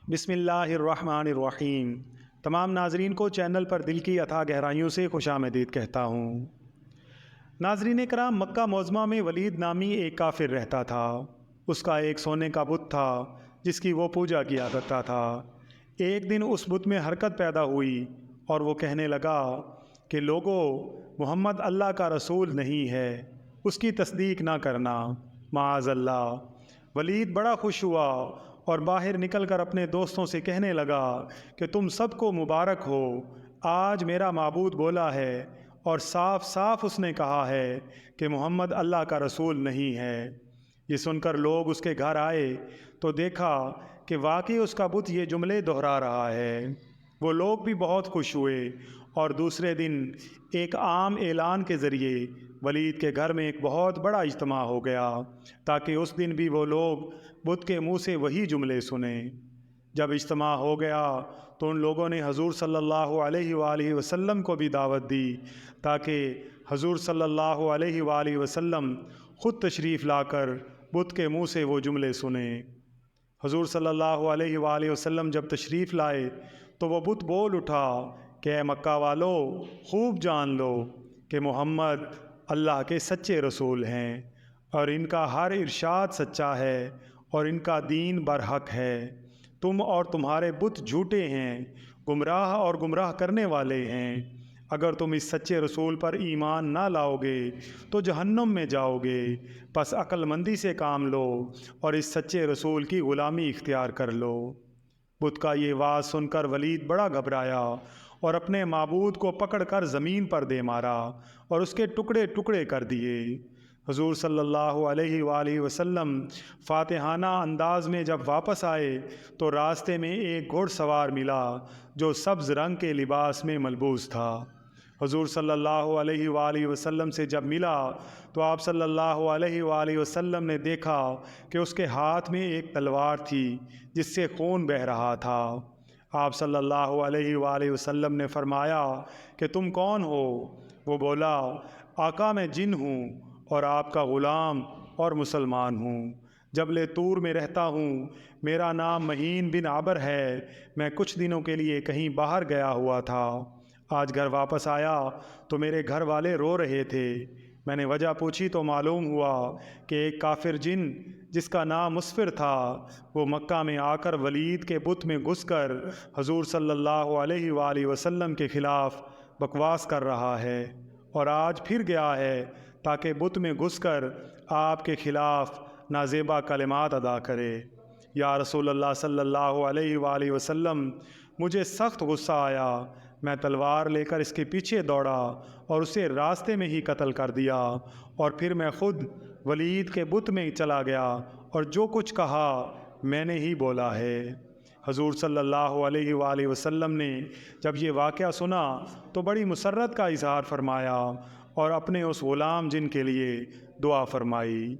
بسم اللہ الرحمن الرحیم۔ تمام ناظرین کو چینل پر دل کی اتھا گہرائیوں سے خوش آمدید کہتا ہوں۔ ناظرین کرام، مکہ معظمہ میں ولید نامی ایک کافر رہتا تھا۔ اس کا ایک سونے کا بت تھا جس کی وہ پوجا کیا کرتا تھا۔ ایک دن اس بت میں حرکت پیدا ہوئی اور وہ کہنے لگا کہ لوگو، محمد اللہ کا رسول نہیں ہے، اس کی تصدیق نہ کرنا، معاذ اللہ۔ ولید بڑا خوش ہوا اور باہر نکل کر اپنے دوستوں سے کہنے لگا کہ تم سب کو مبارک ہو، آج میرا معبود بولا ہے اور صاف صاف اس نے کہا ہے کہ محمد اللہ کا رسول نہیں ہے۔ یہ سن کر لوگ اس کے گھر آئے تو دیکھا کہ واقعی اس کا بت یہ جملے دہرا رہا ہے۔ وہ لوگ بھی بہت خوش ہوئے اور دوسرے دن ایک عام اعلان کے ذریعے ولید کے گھر میں ایک بہت بڑا اجتماع ہو گیا تاکہ اس دن بھی وہ لوگ بت کے منہ سے وہی جملے سنیں۔ جب اجتماع ہو گیا تو ان لوگوں نے حضور صلی اللہ علیہ وآلہ وسلم کو بھی دعوت دی تاکہ حضور صلی اللہ علیہ وآلہ وسلم خود تشریف لا کر بت کے منہ سے وہ جملے سنیں۔ حضور صلی اللہ علیہ وآلہ وسلم جب تشریف لائے تو وہ بت بول اٹھا کہ اے مکہ والو، خوب جان لو کہ محمد اللہ کے سچے رسول ہیں اور ان کا ہر ارشاد سچا ہے اور ان کا دین برحق ہے۔ تم اور تمہارے بت جھوٹے ہیں، گمراہ اور گمراہ کرنے والے ہیں۔ اگر تم اس سچے رسول پر ایمان نہ لاؤ گے تو جہنم میں جاؤ گے، پس عقل مندی سے کام لو اور اس سچے رسول کی غلامی اختیار کر لو۔ بت کا یہ واز سن کر ولید بڑا گھبرایا اور اپنے معبود کو پکڑ کر زمین پر دے مارا اور اس کے ٹکڑے ٹکڑے کر دیے۔ حضور صلی اللہ علیہ وآلہ وسلم فاتحانہ انداز میں جب واپس آئے تو راستے میں ایک گھوڑ سوار ملا جو سبز رنگ کے لباس میں ملبوس تھا۔ حضور صلی اللہ علیہ وآلہ وسلم سے جب ملا تو آپ صلی اللہ علیہ وآلہ وسلم نے دیکھا کہ اس کے ہاتھ میں ایک تلوار تھی جس سے خون بہہ رہا تھا۔ آپ صلی اللہ علیہ وآلہ وسلم نے فرمایا کہ تم کون ہو؟ وہ بولا، آقا میں جن ہوں اور آپ کا غلام اور مسلمان ہوں، جبل طور میں رہتا ہوں، میرا نام مہین بن عبر ہے، میں کچھ دنوں کے لیے کہیں باہر گیا ہوا تھا، آج گھر واپس آیا تو میرے گھر والے رو رہے تھے، میں نے وجہ پوچھی تو معلوم ہوا کہ ایک کافر جن جس کا نام مسفر تھا وہ مکہ میں آ کر ولید کے بت میں گھس کر حضور صلی اللہ علیہ وآلہ وسلم کے خلاف بکواس کر رہا ہے اور آج پھر گیا ہے تاکہ بت میں گھس کر آپ کے خلاف نازیبا کلمات ادا کرے۔ یا رسول اللہ صلی اللہ علیہ وآلہ وسلم، مجھے سخت غصہ آیا، میں تلوار لے کر اس کے پیچھے دوڑا اور اسے راستے میں ہی قتل کر دیا، اور پھر میں خود ولید کے بت میں چلا گیا اور جو کچھ کہا میں نے ہی بولا ہے۔ حضور صلی اللہ علیہ وآلہ وسلم نے جب یہ واقعہ سنا تو بڑی مسرت کا اظہار فرمایا اور اپنے اس غلام جن کے لیے دعا فرمائی۔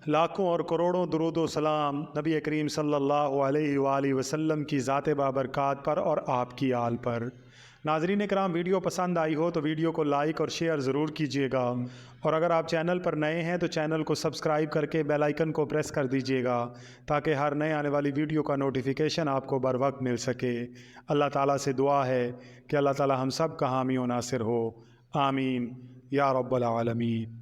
لاکھوں اور کروڑوں درود و سلام نبی کریم صلی اللہ علیہ وآلہ وسلم کی ذات بابرکات پر اور آپ کی آل پر۔ ناظرین کرام، ویڈیو پسند آئی ہو تو ویڈیو کو لائک اور شیئر ضرور کیجیے گا، اور اگر آپ چینل پر نئے ہیں تو چینل کو سبسکرائب کر کے بیل آئیکن کو پریس کر دیجیے گا تاکہ ہر نئے آنے والی ویڈیو کا نوٹیفیکیشن آپ کو بر وقت مل سکے۔ اللہ تعالیٰ سے دعا ہے کہ اللہ تعالیٰ ہم سب کا حامی و ناصر ہو، آمین یا رب العالمین۔